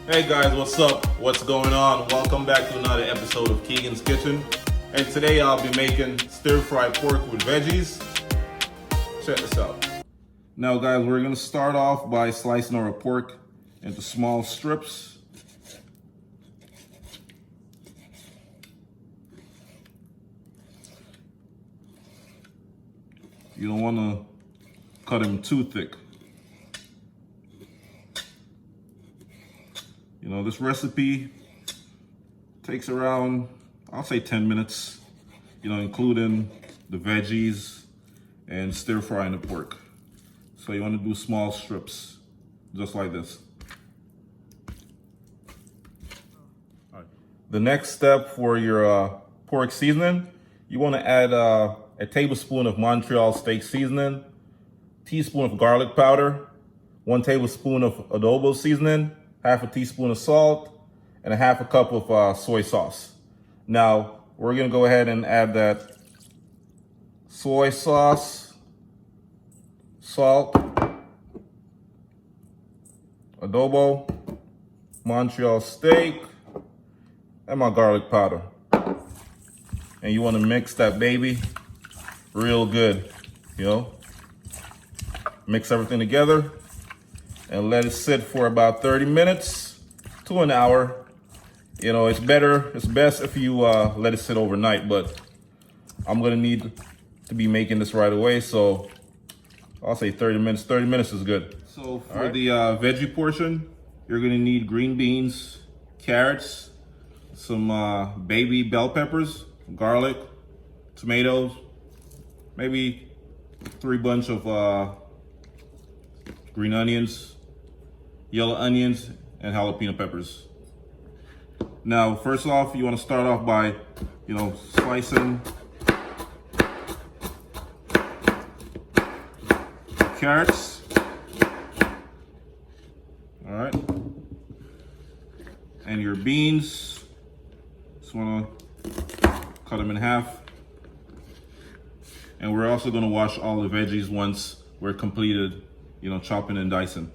Hey guys, what's up? What's going on? Welcome back to another episode of Keegan's Kitchen. And today I'll be making stir-fried pork with veggies. Check this out. Now guys, we're gonna start off by slicing our pork into small strips. You don't wanna cut them too thick. You know, this recipe takes around, I'll say 10 minutes, you know, including the veggies and stir frying the pork. So you want to do small strips, just like this. All right. The next step for your pork seasoning, you want to add a tablespoon of Montreal steak seasoning, teaspoon of garlic powder, 1 tablespoon of adobo seasoning, half a teaspoon of salt, and a half a cup of soy sauce. Now, we're gonna go ahead and add that soy sauce, salt, adobo, Montreal steak, and my garlic powder. And you wanna mix that baby real good, you know? Mix everything together and let it sit for about 30 minutes to an hour. You know, it's best if you let it sit overnight, but I'm gonna need to be making this right away, so I'll say 30 minutes. 30 minutes is good. So for the veggie portion, you're gonna need green beans, carrots, some baby bell peppers, garlic, tomatoes, maybe 3 bunch of green onions, yellow onions, and jalapeno peppers. Now, first off, you want to start off by, you know, slicing carrots. All right. And your beans, just want to cut them in half. And we're also going to wash all the veggies once we're completed, you know, chopping and dicing.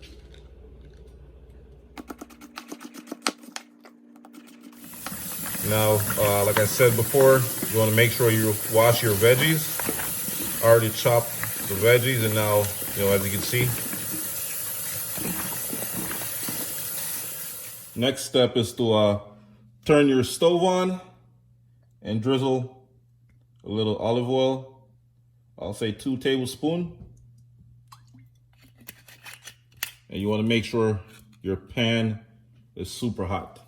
Now, like I said before, you want to make sure you wash your veggies. I already chopped the veggies, and now, you know, as you can see. Next step is to turn your stove on and drizzle a little olive oil. I'll say 2 tablespoons. And you want to make sure your pan is super hot.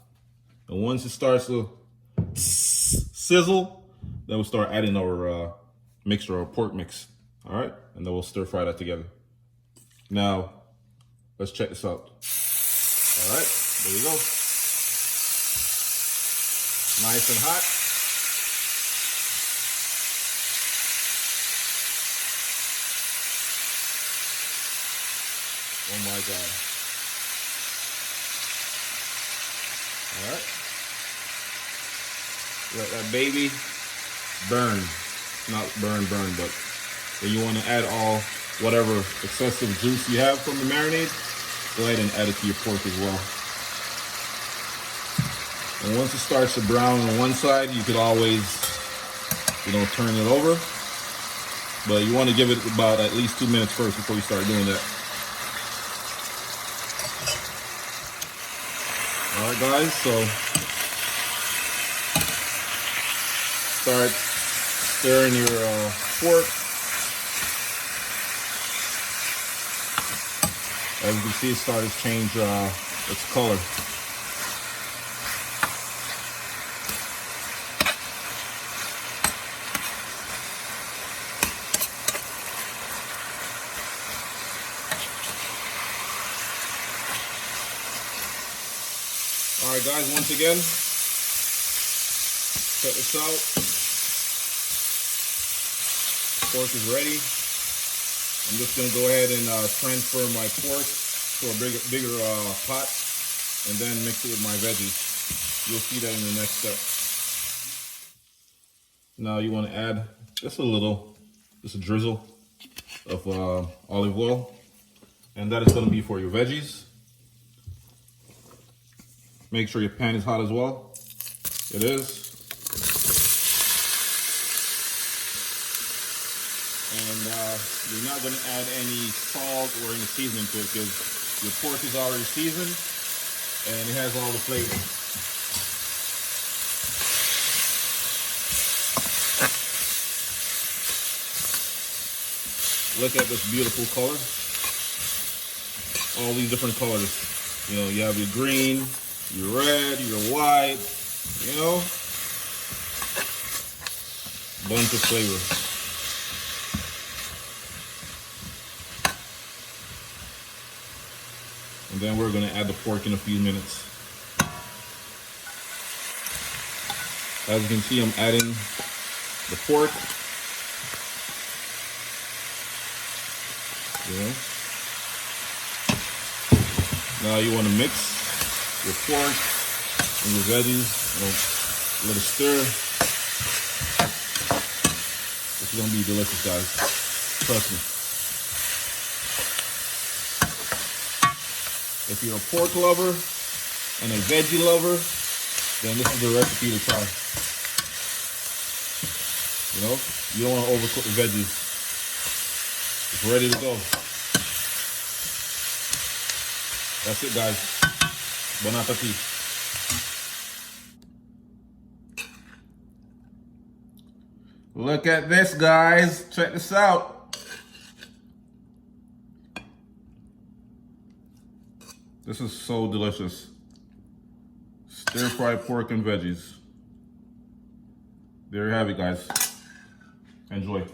And once it starts to sizzle, then we'll start adding our mixture, our pork mix. All right, and then we'll stir fry that together. Now, let's check this out. All right, there you go. Nice and hot. Oh my God. All right. Let that baby burn. Not burn, but then you want to add all whatever excessive juice you have from the marinade. Go ahead and add it to your pork as well. And once it starts to brown on one side, you could always, you know, turn it over. But you want to give it about at least 2 minutes first before you start doing that. All right, guys, so start stirring your pork. As you can see, it started to change its color. All right, guys, once again, check this out. Pork is ready. I'm just gonna go ahead and transfer my pork to a bigger pot and then mix it with my veggies. You'll see that in the next step. Now you wanna add just a drizzle of olive oil, and that is gonna be for your veggies. Make sure your pan is hot as well. It is. And you're not going to add any salt or any seasoning to it because your pork is already seasoned and it has all the flavor. Look at this beautiful color. All these different colors. You know, you have your green, your red, your white, you know, bunch of flavor. And then we're gonna add the pork in a few minutes. As you can see, I'm adding the pork. Yeah. Now you want to mix your pork and your veggies. Let it stir. This is gonna be delicious, guys. Trust me. If you're a pork lover and a veggie lover, then this is the recipe to try. You know, you don't want to overcook the veggies. It's ready to go. That's it, guys. Bon appetit. Look at this, guys. Check this out. This is so delicious. Stir-fried pork and veggies. There you have it, guys. Enjoy.